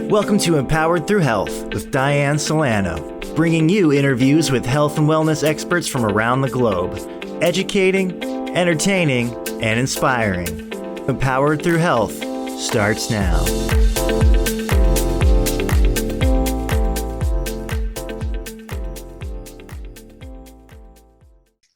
Welcome to Empowered Through Health with Dianne Solano, bringing you interviews with health and wellness experts from around the globe, educating, entertaining, and inspiring. Empowered Through Health starts now.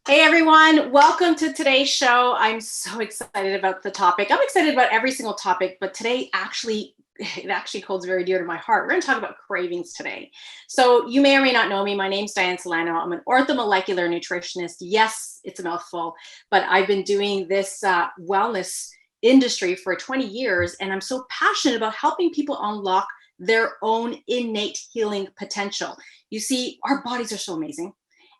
Hey everyone, welcome to today's show. I'm so excited about the topic. I'm excited about every single topic, but today it actually holds very dear to my heart. We're going to talk about cravings today. So you may or may not know me. My name's Dianne Solano. I'm an orthomolecular nutritionist. Yes, it's a mouthful, but I've been doing this wellness industry for 20 years, and I'm so passionate about helping people unlock their own innate healing potential. You see, our bodies are so amazing.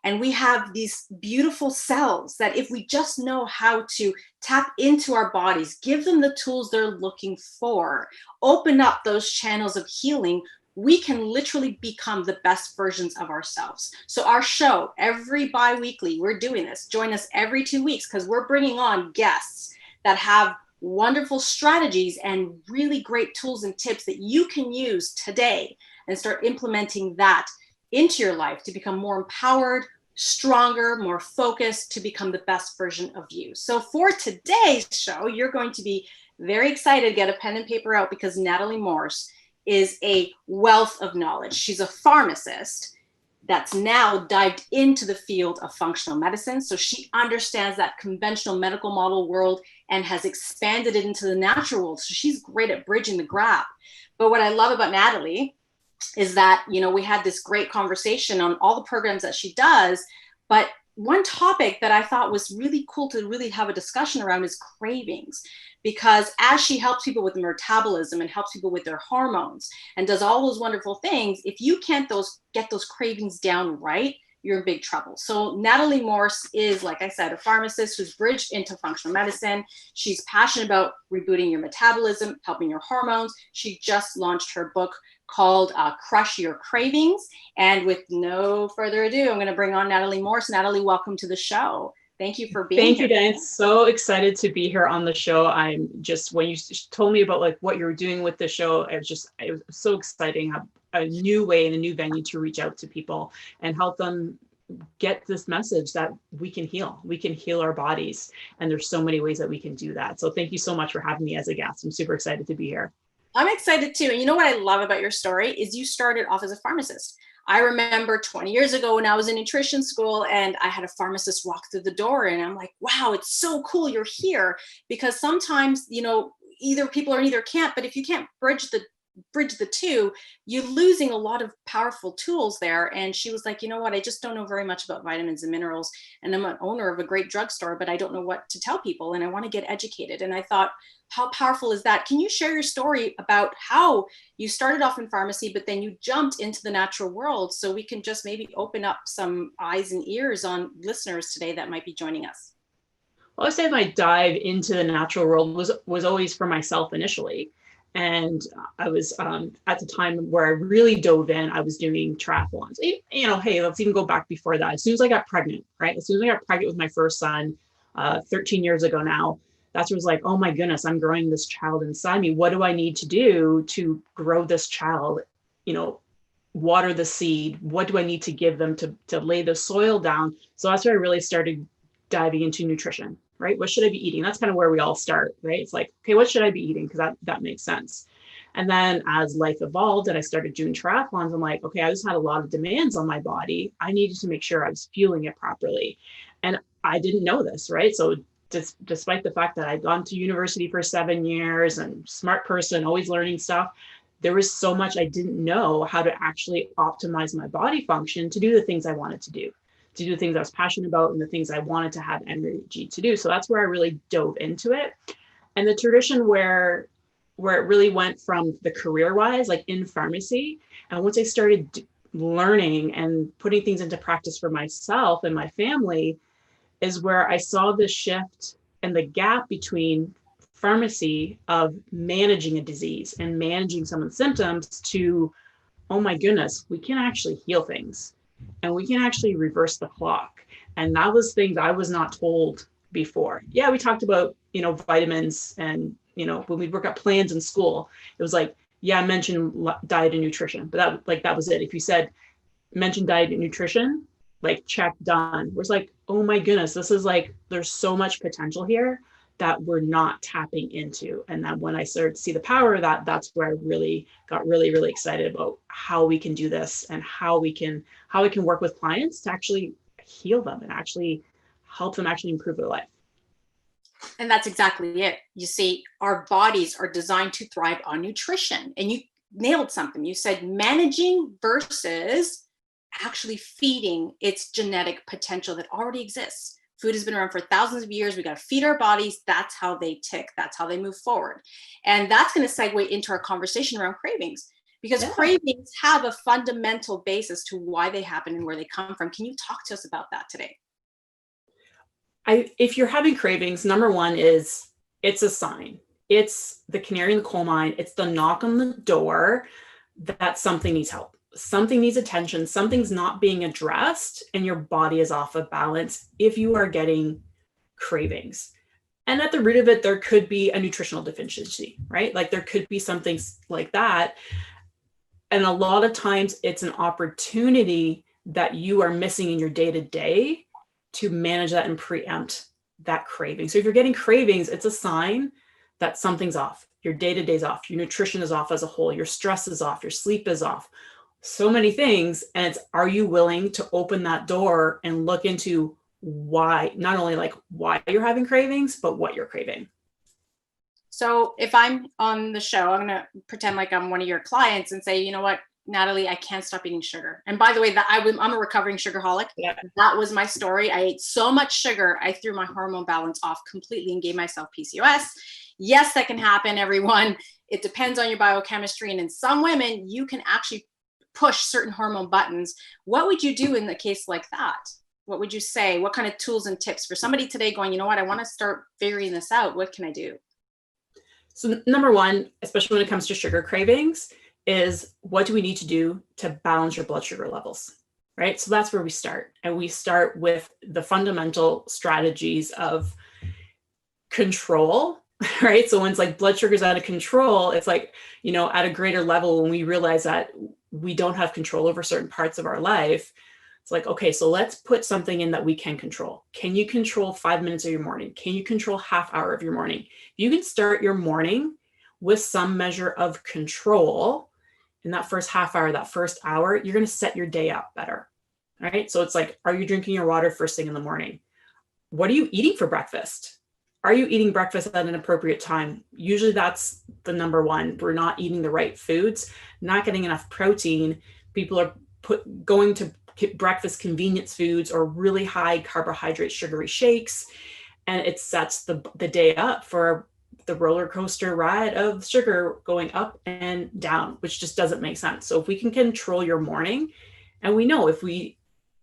And we have these beautiful cells that if we just know how to tap into our bodies, give them the tools they're looking for, open up those channels of healing, we can literally become the best versions of ourselves. So our show, every bi-weekly, we're doing this. Join us every 2 weeks because we're bringing on guests that have wonderful strategies and really great tools and tips that you can use today and start implementing that into your life to become more empowered, stronger, more focused, to become the best version of you. So for today's show, you're going to be very excited to get a pen and paper out because Natalie Morse is a wealth of knowledge. She's a pharmacist that's now dived into the field of functional medicine. So she understands that conventional medical model world and has expanded it into the natural world. So she's great at bridging the gap. But what I love about Natalie is that, we had this great conversation on all the programs that she does, but one topic that I thought was really cool to really have a discussion around is cravings, because as she helps people with metabolism and helps people with their hormones and does all those wonderful things, if you can't get those cravings down right, you're in big trouble. So Natalie Morse is, like I said, a pharmacist who's bridged into functional medicine. She's passionate about rebooting your metabolism, helping your hormones. She just launched her book called Crush Your Cravings. And with no further ado, I'm going to bring on Natalie Morse. Natalie, welcome to the show. Thank you for being here. Thank you, Dianne. So excited to be here on the show. I'm just, when you told me about what you were doing with the show, it was so exciting. A new way and a new venue to reach out to people and help them get this message that we can heal our bodies. And there's so many ways that we can do that. So thank you so much for having me as a guest. I'm super excited to be here. I'm excited too. And you know what I love about your story is you started off as a pharmacist. I remember 20 years ago when I was in nutrition school and I had a pharmacist walk through the door and I'm like, wow, it's so cool you're here. Because sometimes, either people are either can't, but if you can't bridge the two, you're losing a lot of powerful tools there. And she was like, you know what, I just don't know very much about vitamins and minerals. And I'm an owner of a great drugstore, but I don't know what to tell people. And I want to get educated. And I thought, how powerful is that? Can you share your story about how you started off in pharmacy, but then you jumped into the natural world, so we can just maybe open up some eyes and ears on listeners today that might be joining us? Well, I say my dive into the natural world was always for myself initially. And I was at the time where I really dove in, I was doing triathlons. Hey, let's even go back before that. As soon as I got pregnant, right? As soon as I got pregnant with my first son, 13 years ago now, that's when it was like, oh my goodness, I'm growing this child inside me. What do I need to do to grow this child? Water the seed. What do I need to give them to lay the soil down? So that's where I really started diving into nutrition, right? What should I be eating? That's kind of where we all start, right? It's like, okay, what should I be eating? Because that makes sense. And then as life evolved and I started doing triathlons, I'm like, okay, I just had a lot of demands on my body. I needed to make sure I was fueling it properly. And I didn't know this, right? So despite the fact that I'd gone to university for 7 years and smart person, always learning stuff, there was so much I didn't know how to actually optimize my body function to do the things I wanted to do the things I was passionate about and the things I wanted to have energy to do. So that's where I really dove into it. And the tradition where it really went from the career-wise, like in pharmacy, and once I started learning and putting things into practice for myself and my family, is where I saw the shift and the gap between pharmacy of managing a disease and managing some of the symptoms to, oh my goodness, we can actually heal things and we can actually reverse the clock. And that was things I was not told before. Yeah, we talked about, vitamins and, when we work out plans in school, it was like, yeah, I mentioned diet and nutrition, but that was it. If you said, mention diet and nutrition, like check, done. It was like, oh my goodness, this is like, there's so much potential here that we're not tapping into. And then when I started to see the power of that, that's where I really got really excited about how we can do this and how we can work with clients to actually heal them and actually help them actually improve their life. And that's exactly it. You see, our bodies are designed to thrive on nutrition. And you nailed something. You said managing versus actually feeding its genetic potential that already exists. Food has been around for thousands of years. We got to feed our bodies. That's how they tick. That's how they move forward. And that's going to segue into our conversation around cravings, because cravings have a fundamental basis to why they happen and where they come from. Can you talk to us about that today? If you're having cravings, number one is it's a sign. It's the canary in the coal mine. It's the knock on the door that something needs help. Something needs attention. Something's not being addressed and your body is off of balance if you are getting cravings. And at the root of it, there could be a nutritional deficiency, right? Like there could be something like that. And a lot of times it's an opportunity that you are missing in your day-to-day to manage that and preempt that craving. So if you're getting cravings, it's a sign that something's off. Your day-to-day is off. Your nutrition is off as a whole. Your stress is off. Your sleep is off. So many things. And it's, are you willing to open that door and look into why, not only like why you're having cravings, but what you're craving? So if I'm on the show, I'm going to pretend like I'm one of your clients and say, you know what, Natalie, I can't stop eating sugar. And by the way, I'm a recovering sugarholic. Yeah. That was my story. I ate so much sugar, I threw my hormone balance off completely and gave myself PCOS. Yes, that can happen, everyone. It depends on your biochemistry. And in some women, you can actually push certain hormone buttons. What would you do in the case like that? What would you say? What kind of tools and tips for somebody today going, you know what, I want to start figuring this out. What can I do? So number one, especially when it comes to sugar cravings, is what do we need to do to balance your blood sugar levels, right? So that's where we start. And we start with the fundamental strategies of control, right? So when it's like blood sugar's out of control, it's like, at a greater level, when we realize that we don't have control over certain parts of our life, it's like, okay, so let's put something in that we can control. Can you control 5 minutes of your morning? Can you control half hour of your morning? You can start your morning with some measure of control. In that first half hour, that first hour, you're going to set your day up better, right? So it's like, are you drinking your water first thing in the morning? What are you eating for breakfast? Are you eating breakfast at an appropriate time? Usually that's the number one. We're not eating the right foods, not getting enough protein. People are going to breakfast convenience foods or really high carbohydrate sugary shakes. And it sets the day up for the roller coaster ride of sugar going up and down, which just doesn't make sense. So if we can control your morning, and we know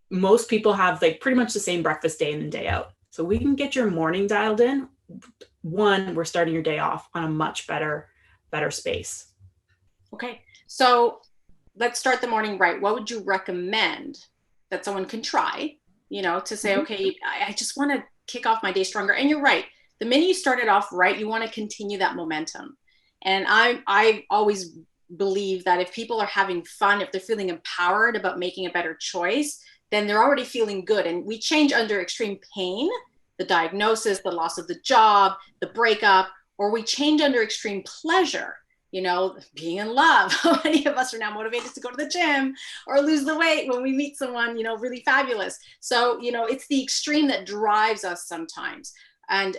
most people have like pretty much the same breakfast day in and day out. So we can get your morning dialed in. One, we're starting your day off on a much better space. Okay. So let's start the morning right. What would you recommend that someone can try, to say, okay, I just want to kick off my day stronger. And you're right. The minute you start it off right, you want to continue that momentum. And I always believe that if people are having fun, if they're feeling empowered about making a better choice, then they're already feeling good. And we change under extreme pain, the diagnosis, the loss of the job, the breakup, or we change under extreme pleasure, being in love. How many of us are now motivated to go to the gym or lose the weight when we meet someone, really fabulous. So, it's the extreme that drives us sometimes. And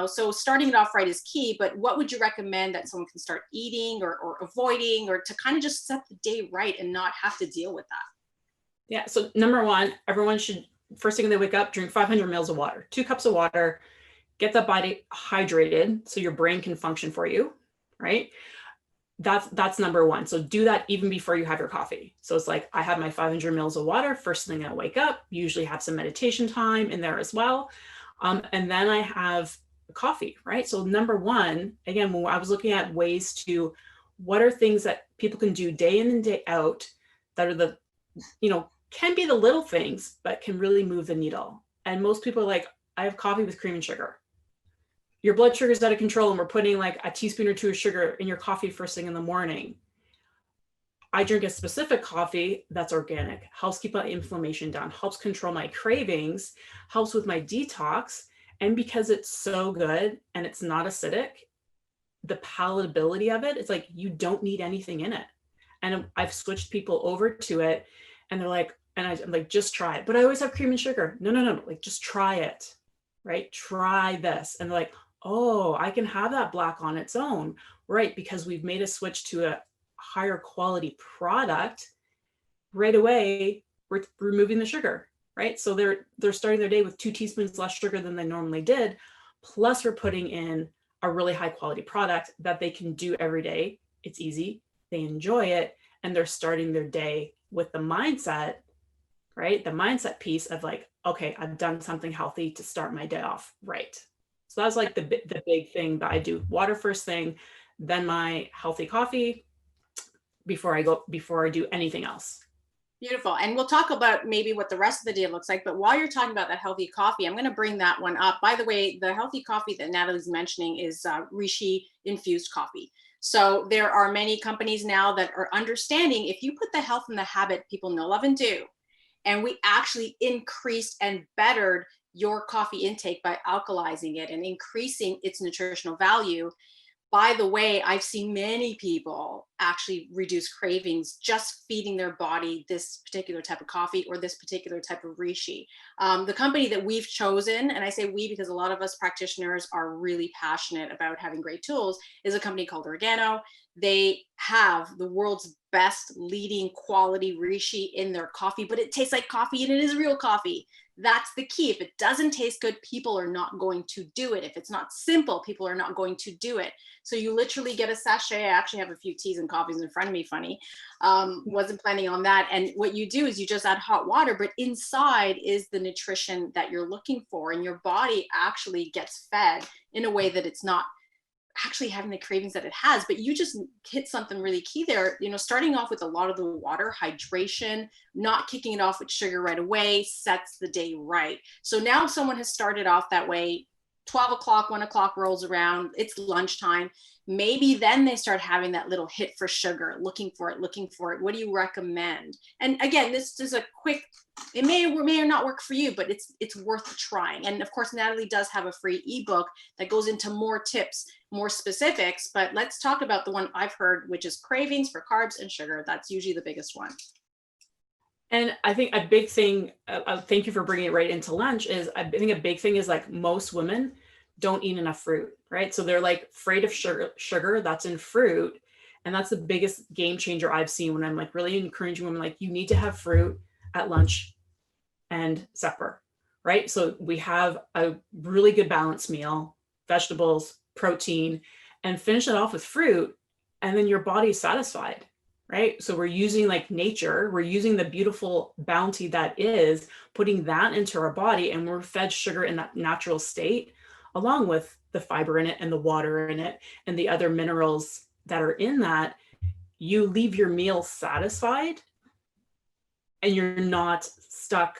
so starting it off right is key, but what would you recommend that someone can start eating or avoiding, or to kind of just set the day right and not have to deal with that? Yeah. So number one, everyone should, first thing they wake up, drink 500 mils of water, 2 cups of water, get the body hydrated so your brain can function for you, right? That's number one. So do that even before you have your coffee. So it's like, I have my 500 mils of water first thing I wake up, usually have some meditation time in there as well. And then I have coffee, right? So number one, again, when I was looking at ways to, what are things that people can do day in and day out that are the, can be the little things, but can really move the needle. And most people are like, I have coffee with cream and sugar. Your blood sugar is out of control and we're putting like a teaspoon or two of sugar in your coffee first thing in the morning. I drink a specific coffee that's organic, helps keep my inflammation down, helps control my cravings, helps with my detox. And because it's so good and it's not acidic, the palatability of it, it's like you don't need anything in it. And I've switched people over to it and they're like, and I'm like, just try it. But I always have cream and sugar. No, like just try it, right? Try this. And they're like, oh, I can have that black on its own, right? Because we've made a switch to a higher quality product. Right away, we're removing the sugar, right? So they're starting their day with 2 teaspoons less sugar than they normally did. Plus we're putting in a really high quality product that they can do every day. It's easy, they enjoy it, and they're starting their day with the mindset, right? The mindset piece of like, okay, I've done something healthy to start my day off right. So that's like the big thing that I do. Water first thing, then my healthy coffee before I do anything else. Beautiful. And we'll talk about maybe what the rest of the day looks like. But while you're talking about that healthy coffee, I'm going to bring that one up. By the way, the healthy coffee that Natalie's mentioning is reishi infused coffee. So there are many companies now that are understanding if you put the health in the habit people know, love, and do, and we actually increased and bettered your coffee intake by alkalizing it and increasing its nutritional value. By the way, I've seen many people actually reduce cravings just feeding their body this particular type of coffee or this particular type of reishi. The company that we've chosen, and I say we because a lot of us practitioners are really passionate about having great tools, is a company called Organo. They have the world's best leading quality reishi in their coffee, but it tastes like coffee and it is real coffee. That's the key. If it doesn't taste good, people are not going to do it. If it's not simple, people are not going to do it. So you literally get a sachet. I actually have a few teas and coffees in front of me, funny. Wasn't planning on that. And what you do is you just add hot water, but inside is the nutrition that you're looking for. And your body actually gets fed in a way that it's not actually having the cravings that it has. But you just hit something really key there, starting off with a lot of the water, hydration, not kicking it off with sugar right away sets the day right. So now someone has started off that way, 12 o'clock, 1 o'clock rolls around, it's lunchtime. Maybe then they start having that little hit for sugar, looking for it. What do you recommend? And again, this is a quick, it may or may not work for you, but it's worth trying. And of course, Natalie does have a free ebook that goes into more tips, more specifics, but let's talk about the one I've heard, which is Cravings for carbs and sugar. That's usually the biggest one. And I think a big thing, thank you for bringing it right into lunch, is I think a big thing is like most women don't eat enough fruit, right? So they're like afraid of sugar that's in fruit. And that's the biggest game changer I've seen when I'm like really encouraging women, like you need to have fruit at lunch and supper, right? So we have a really good balanced meal, vegetables, protein, and finish it off with fruit. And then your body's satisfied. Right? So we're using like nature, we're using the beautiful bounty that is, putting that into our body, and we're fed sugar in that natural state, along with the fiber in it and the water in it and the other minerals that are in that. You leave your meal satisfied and you're not stuck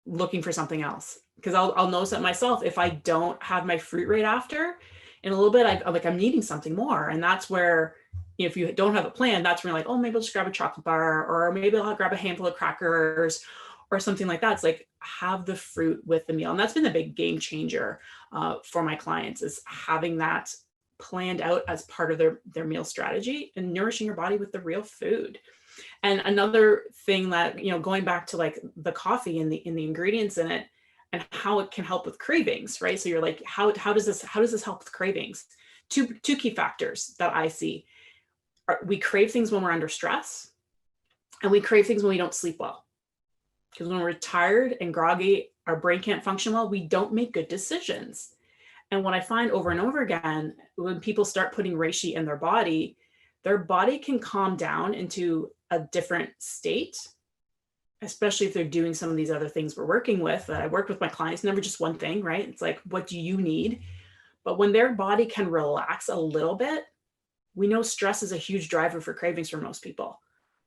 looking for something else. Because I'll notice that myself, if I don't have my fruit right after, in a little bit, I'm needing something more. And that's where, if you don't have a plan, that's when you're like, oh, maybe I'll just grab a chocolate bar, or maybe I'll grab a handful of crackers or something like that. It's like, have the fruit with the meal. And that's been the big game changer for my clients, is having that planned out as part of their meal strategy and nourishing your body with the real food. And another thing that, going back to like the coffee and the ingredients in it and how it can help with cravings, right? So you're like, how does this help with cravings? Two key factors that I see. We crave things when we're under stress, and we crave things when we don't sleep well. Because when we're tired and groggy, our brain can't function well, we don't make good decisions. And what I find over and over again, when people start putting reishi in their body can calm down into a different state. especially if they're doing some of these other things we're working with, that I work with my clients, never just one thing, right? It's like, what do you need? But when their body can relax a little bit, we know stress is a huge driver for cravings for most people.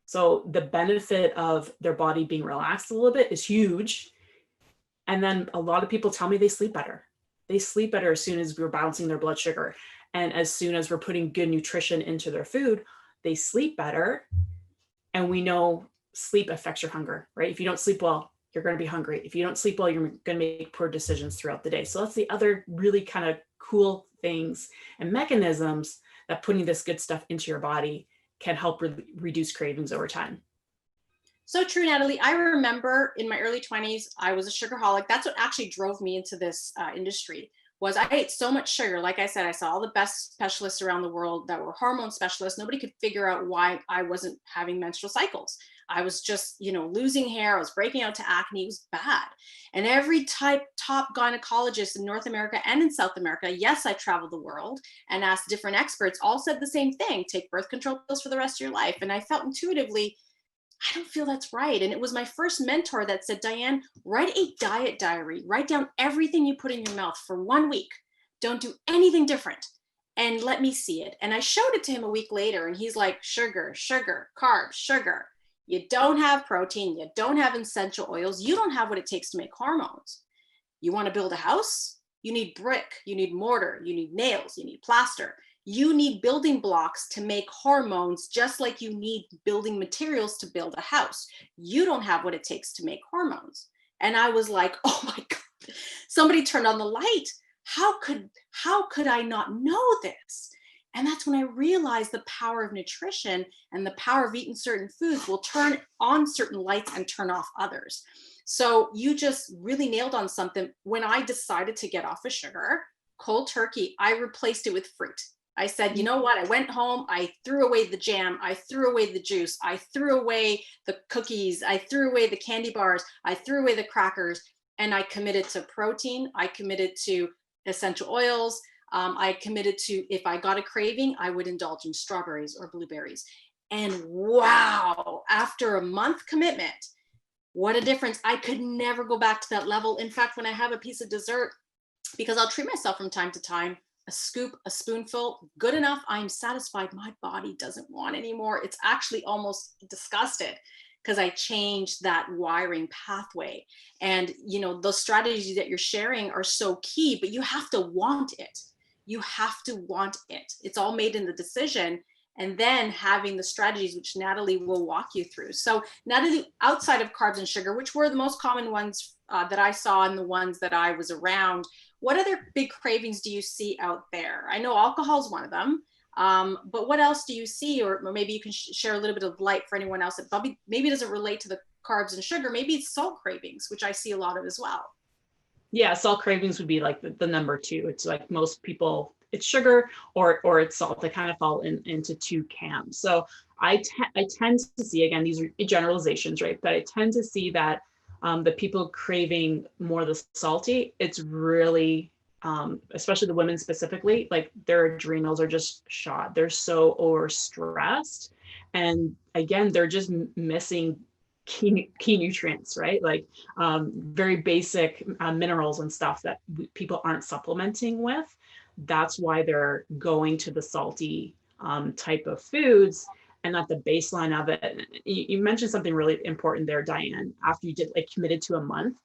So the benefit of their body being relaxed a little bit is huge. And then a lot of people tell me they sleep better. They sleep better as soon as we're balancing their blood sugar. And as soon as we're putting good nutrition into their food, they sleep better. And we know sleep affects your hunger, right? If you don't sleep well, you're going to be hungry. If you don't sleep well, you're going to make poor decisions throughout the day. So that's the other really kind of cool things and mechanisms that putting this good stuff into your body can help reduce cravings over time. So true, Natalie. I remember in my early 20s, I was a sugarholic. That's what actually drove me into this industry. Was I ate so much sugar. Like I said, I saw all the best specialists around the world that were hormone specialists. Nobody could figure out why I wasn't having menstrual cycles. I was just, losing hair. I was breaking out to acne. It was bad. And every top gynecologist in North America and in South America, yes, I traveled the world and asked different experts, all said the same thing: take birth control pills for the rest of your life. And I felt intuitively, I don't feel that's right. And it was my first mentor that said, Dianne, write a diet diary, write down everything you put in your mouth for 1 week. Don't do anything different and let me see it. And I showed it to him a week later and he's like, sugar, sugar, carbs, sugar. You don't have protein. You don't have essential oils. You don't have what it takes to make hormones. You want to build a house? You need brick, you need mortar, you need nails, you need plaster. You need building blocks to make hormones, just like you need building materials to build a house. You don't have what it takes to make hormones. And I was like, oh my God, somebody turned on the light. How could I not know this? And that's when I realized the power of nutrition and the power of eating certain foods will turn on certain lights and turn off others. So you just really nailed on something. When I decided to get off of sugar, cold turkey, I replaced it with fruit. I said, you know what? I went home, I threw away the jam, I threw away the juice, I threw away the cookies, I threw away the candy bars, I threw away the crackers, and I committed to protein. I committed to essential oils. I committed to, if I got a craving, I would indulge in strawberries or blueberries. And wow, after a month commitment, what a difference. I could never go back to that level. In fact, when I have a piece of dessert, because I'll treat myself from time to time, a scoop, a spoonful, good enough, I'm satisfied. My body doesn't want anymore. It's actually almost disgusted because I changed that wiring pathway. And, those strategies that you're sharing are so key, but you have to want it. You have to want it. It's all made in the decision. And then having the strategies, which Natalie will walk you through. So Natalie, outside of carbs and sugar, which were the most common ones that I saw and the ones that I was around, what other big cravings do you see out there? I know alcohol is one of them, but what else do you see? Or maybe you can share a little bit of light for anyone else that probably maybe doesn't relate to the carbs and sugar. Maybe it's salt cravings, which I see a lot of as well. Yeah, salt cravings would be like the number two. It's like most people, it's sugar or it's salt. They kind of fall into two camps. So I tend to see, again, these are generalizations, right? But I tend to see that the people craving more the salty, it's really, especially the women specifically, like their adrenals are just shot. They're so overstressed. And again, they're just missing key nutrients, right? Like very basic minerals and stuff that people aren't supplementing with. That's why they're going to the salty type of foods. And at the baseline of it, you mentioned something really important there, Dianne, after you did committed to a month,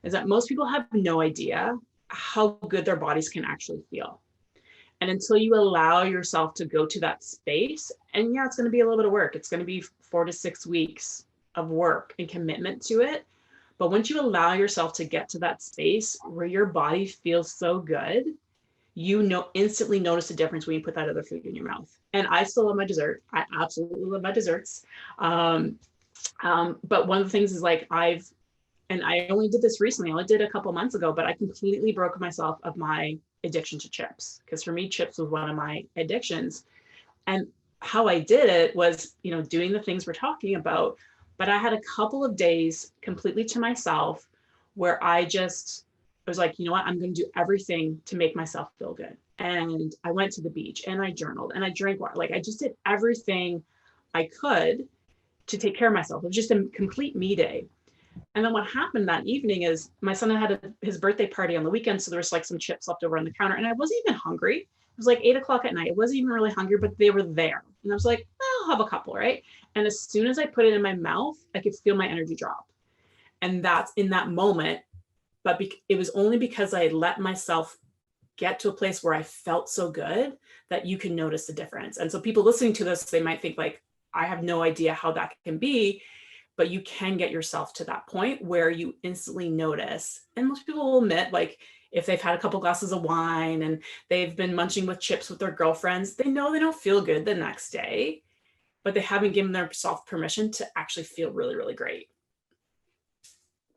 is that most people have no idea how good their bodies can actually feel. And until you allow yourself to go to that space, and yeah, it's going to be a little bit of work. It's going to be 4 to 6 weeks of work and commitment to it. But once you allow yourself to get to that space where your body feels so good, instantly notice a difference when you put that other food in your mouth. And I still love my dessert. I absolutely love my desserts. But one of the things is I only did this recently. I only did a couple months ago, but I completely broke myself of my addiction to chips. Because for me, chips was one of my addictions. And how I did it was, doing the things we're talking about. But I had a couple of days completely to myself where I was like, you know what, I'm going to do everything to make myself feel good. And I went to the beach and I journaled and I drank water. Like I just did everything I could take care of myself. It was just a complete me day. And then what happened that evening is my son had his birthday party on the weekend. So there was like some chips left over on the counter and I wasn't even hungry. It was like 8 o'clock at night. I wasn't even really hungry, but they were there. And I was like, I'll have a couple, right? And as soon as I put it in my mouth, I could feel my energy drop. And that's in that moment. But it was only because I let myself get to a place where I felt so good that you can notice the difference. And so people listening to this, they might think like, I have no idea how that can be. But you can get yourself to that point where you instantly notice. And most people will admit, like, if they've had a couple glasses of wine and they've been munching with chips with their girlfriends, they know they don't feel good the next day, but they haven't given themselves permission to actually feel really, really great.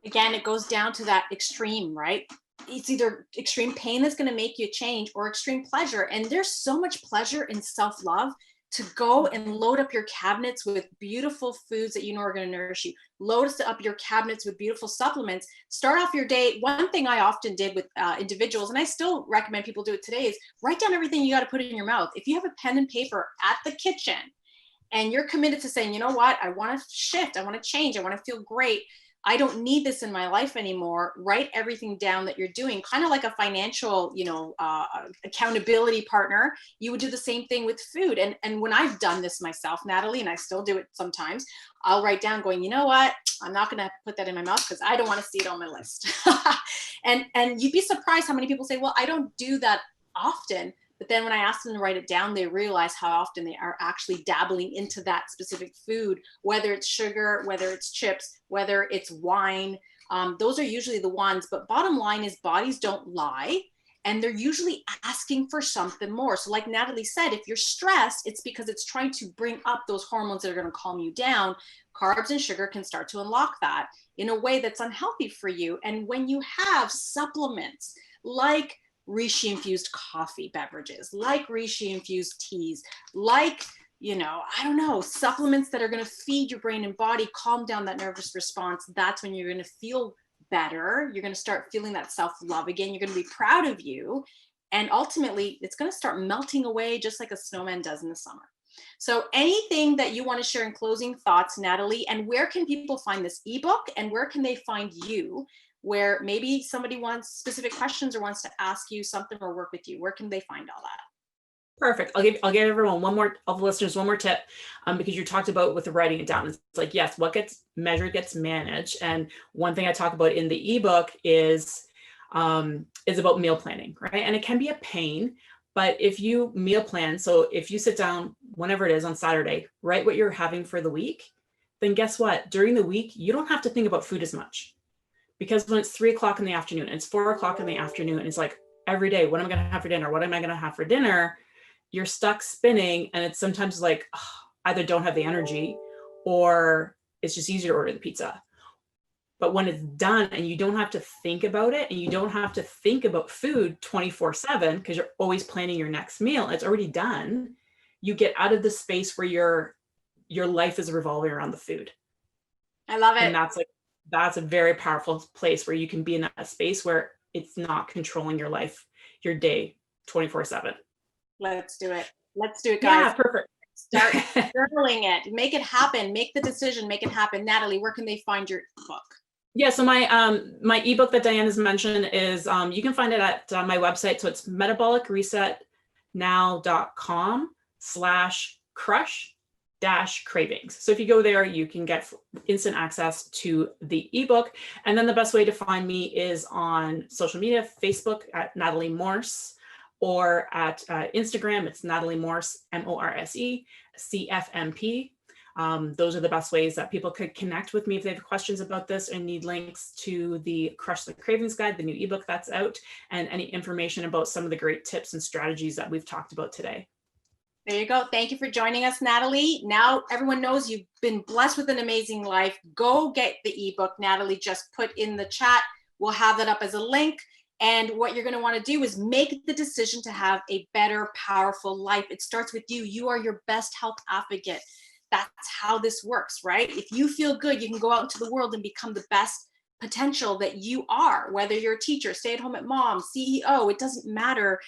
Again, it goes down to that extreme, right? It's either extreme pain that's going to make you change or extreme pleasure. And there's so much pleasure in self-love. To go and load up your cabinets with beautiful foods that you know are going to nourish you. Load up your cabinets with beautiful supplements. Start off your day. One thing I often did with individuals, and I still recommend people do it today, is write down everything you got to put in your mouth. If you have a pen and paper at the kitchen and you're committed to saying, you know what, I want to shift, I want to change, I want to feel great, I don't need this in my life anymore. Write everything down that you're doing, kind of like a financial, accountability partner. You would do the same thing with food. And when I've done this myself, Natalie, and I still do it sometimes, I'll write down going, you know what, I'm not going to put that in my mouth because I don't want to see it on my list. and you'd be surprised how many people say, well, I don't do that often. But then when I ask them to write it down, they realize how often they are actually dabbling into that specific food, whether it's sugar, whether it's chips, whether it's wine. Those are usually the ones. But bottom line is bodies don't lie. And they're usually asking for something more. So like Natalie said, if you're stressed, it's because it's trying to bring up those hormones that are going to calm you down. Carbs and sugar can start to unlock that in a way that's unhealthy for you. And when you have supplements like reishi infused coffee beverages, like reishi infused teas, like, I don't know, supplements that are going to feed your brain and body, calm down that nervous response, that's when you're going to feel better. You're going to start feeling that self-love again. You're going to be proud of you. And ultimately, it's going to start melting away just like a snowman does in the summer. So anything that you want to share in closing thoughts, Natalie, and where can people find this ebook and where can they find you? Where maybe somebody wants specific questions or wants to ask you something or work with you, where can they find all that? Perfect. I'll give everyone all the listeners one more tip, because you talked about with the writing it down. It's like, yes, what gets measured gets managed. And one thing I talk about in the ebook is about meal planning, right? And it can be a pain, but if you meal plan, so if you sit down whenever it is on Saturday, write what you're having for the week, then guess what? During the week, you don't have to think about food as much. Because when it's 3 o'clock in the afternoon, it's 4 o'clock in the afternoon, and it's like every day, what am I going to have for dinner? What am I going to have for dinner? You're stuck spinning. And it's sometimes like, either don't have the energy or it's just easier to order the pizza. But when it's done and you don't have to think about it and you don't have to think about food 24/7 because you're always planning your next meal, it's already done. You get out of the space where your life is revolving around the food. I love it. And that's a very powerful place where you can be in a space where it's not controlling your life, your day 24/7. Let's do it. Let's do it, guys. Yeah, perfect. Start journaling it. Make it happen. Make the decision. Make it happen. Natalie, where can they find your book? Yeah, so my ebook that Dianne has mentioned is, you can find it at my website. So it's metabolicresetnow.com/crush-cravings. So if you go there, you can get instant access to the ebook. And then the best way to find me is on social media, Facebook at Natalie Morse, or at Instagram, it's Natalie Morse, MORSE, CFMP. Those are the best ways that people could connect with me if they have questions about this and need links to the Crush the Cravings Guide, the new ebook that's out, and any information about some of the great tips and strategies that we've talked about today. There you go. Thank you for joining us, Natalie. Now everyone knows you've been blessed with an amazing life. Go get the ebook. Natalie just put in the chat. We'll have that up as a link. And what you're going to want to do is make the decision to have a better, powerful life. It starts with you. You are your best health advocate. That's how this works, right? If you feel good, you can go out into the world and become the best potential that you are, whether you're a teacher, stay-at-home mom, CEO, it doesn't matter.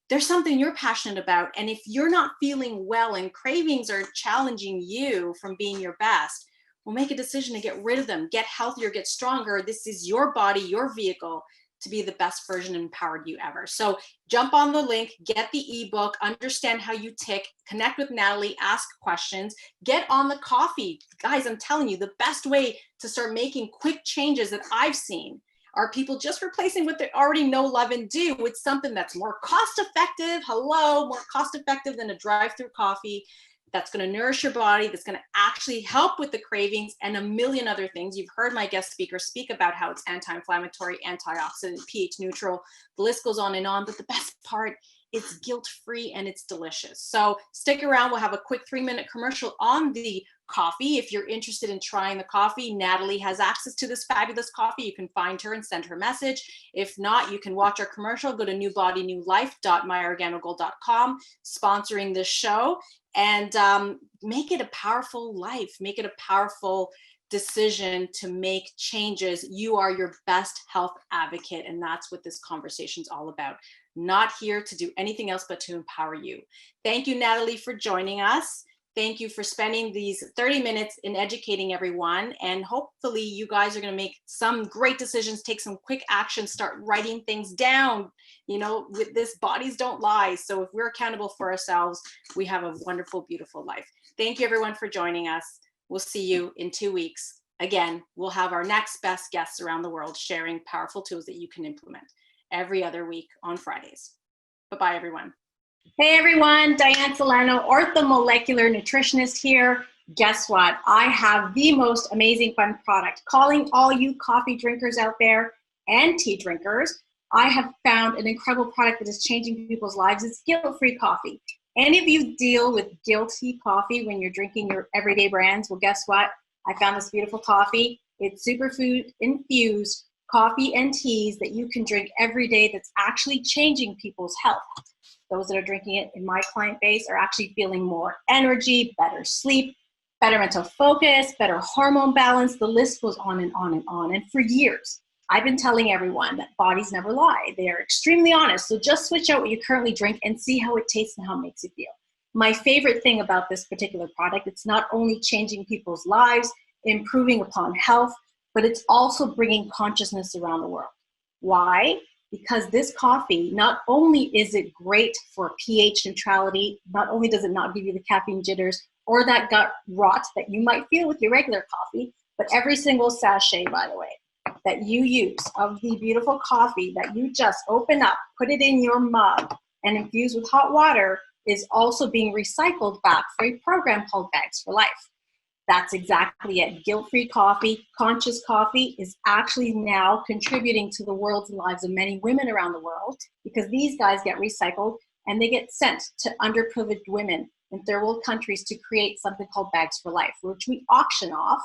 There's something you're passionate about. And if you're not feeling well and cravings are challenging you from being your best, well, make a decision to get rid of them, get healthier, get stronger. This is your body, your vehicle to be the best version and empowered you ever. So jump on the link, get the ebook, understand how you tick, connect with Natalie, ask questions, get on the coffee. Guys, I'm telling you, the best way to start making quick changes that I've seen are people just replacing what they already know, love, and do with something that's more cost effective. More cost effective than a drive-through coffee, that's going to nourish your body, that's going to actually help with the cravings and a million other things. You've heard my guest speaker speak about how it's anti-inflammatory, antioxidant, pH neutral. The list goes on and on, but the best part, it's guilt-free and it's delicious. So stick around. We'll have a quick 3-minute commercial on the coffee. If you're interested in trying the coffee, Natalie has access to this fabulous coffee. You can find her and send her a message. If not, you can watch our commercial. Go to newbodynewlife.myorganical.com, sponsoring this show, and make it a powerful life. Make it a powerful decision to make changes. You are your best health advocate, and that's what this conversation is all about. Not here to do anything else but to empower you. Thank you, Natalie, for joining us. Thank you for spending these 30 minutes in educating everyone. And hopefully you guys are going to make some great decisions, take some quick action, start writing things down. You know, with this, bodies don't lie. So if we're accountable for ourselves, we have a wonderful, beautiful life. Thank you, everyone, for joining us. We'll see you in 2 weeks. Again, we'll have our next best guests around the world sharing powerful tools that you can implement every other week on Fridays. Bye-bye, everyone. Hey everyone, Dianne Solano, orthomolecular nutritionist here. Guess what? I have the most amazing fun product. Calling all you coffee drinkers out there and tea drinkers, I have found an incredible product that is changing people's lives. It's guilt-free coffee. Any of you deal with guilty coffee when you're drinking your everyday brands? Well, guess what? I found this beautiful coffee. It's superfood infused coffee and teas that you can drink every day that's actually changing people's health. Those that are drinking it in my client base are actually feeling more energy, better sleep, better mental focus, better hormone balance. The list goes on and on and on. And for years, I've been telling everyone that bodies never lie. They are extremely honest. So just switch out what you currently drink and see how it tastes and how it makes you feel. My favorite thing about this particular product, it's not only changing people's lives, improving upon health, but it's also bringing consciousness around the world. Why? Because this coffee, not only is it great for pH neutrality, not only does it not give you the caffeine jitters or that gut rot that you might feel with your regular coffee, but every single sachet, by the way, that you use of the beautiful coffee that you just open up, put it in your mug, and infuse with hot water is also being recycled back for a program called Bags for Life. That's exactly it. Guilt-free coffee, conscious coffee is actually now contributing to the world's lives of many women around the world, because these guys get recycled and they get sent to underprivileged women in third world countries to create something called Bags for Life, which we auction off,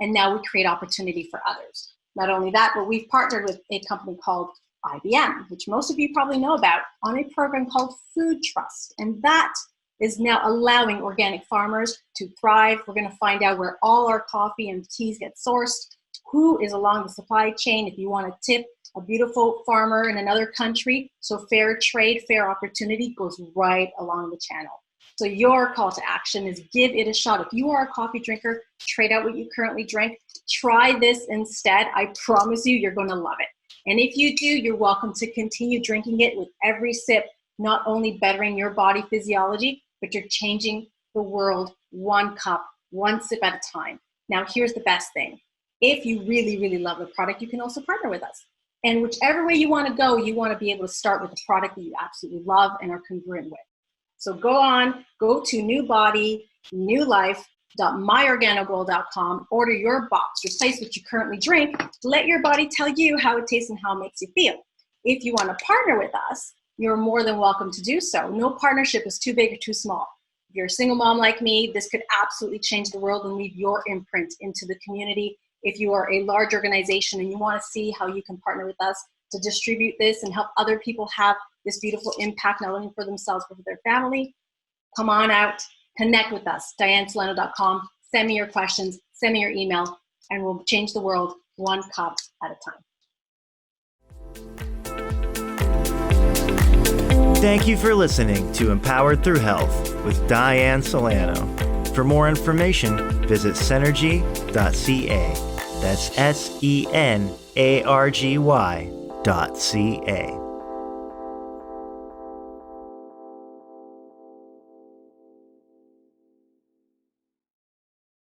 and now we create opportunity for others. Not only that, but we've partnered with a company called IBM, which most of you probably know about, on a program called Food Trust. And that is now allowing organic farmers to thrive. We're going to find out where all our coffee and teas get sourced, who is along the supply chain. If you want to tip a beautiful farmer in another country, so fair trade, fair opportunity goes right along the channel. So your call to action is give it a shot. If you are a coffee drinker, trade out what you currently drink. Try this instead. I promise you, you're going to love it. And if you do, you're welcome to continue drinking it with every sip, not only bettering your body physiology, but you're changing the world one cup, one sip at a time. Now, here's the best thing. If you really, really love the product, you can also partner with us. And whichever way you want to go, you want to be able to start with a product that you absolutely love and are congruent with. So go to newbodynewlife.myorganical.com, order your box, replace what you currently drink, let your body tell you how it tastes and how it makes you feel. If you want to partner with us, you're more than welcome to do so. No partnership is too big or too small. If you're a single mom like me, this could absolutely change the world and leave your imprint into the community. If you are a large organization and you want to see how you can partner with us to distribute this and help other people have this beautiful impact, not only for themselves, but for their family, come on out, connect with us, DianneSolano.com, send me your questions, send me your email, and we'll change the world one cup at a time. Thank you for listening to Empowered Through Health with Dianne Solano. For more information, visit Senergy.ca. That's SENARGY.ca.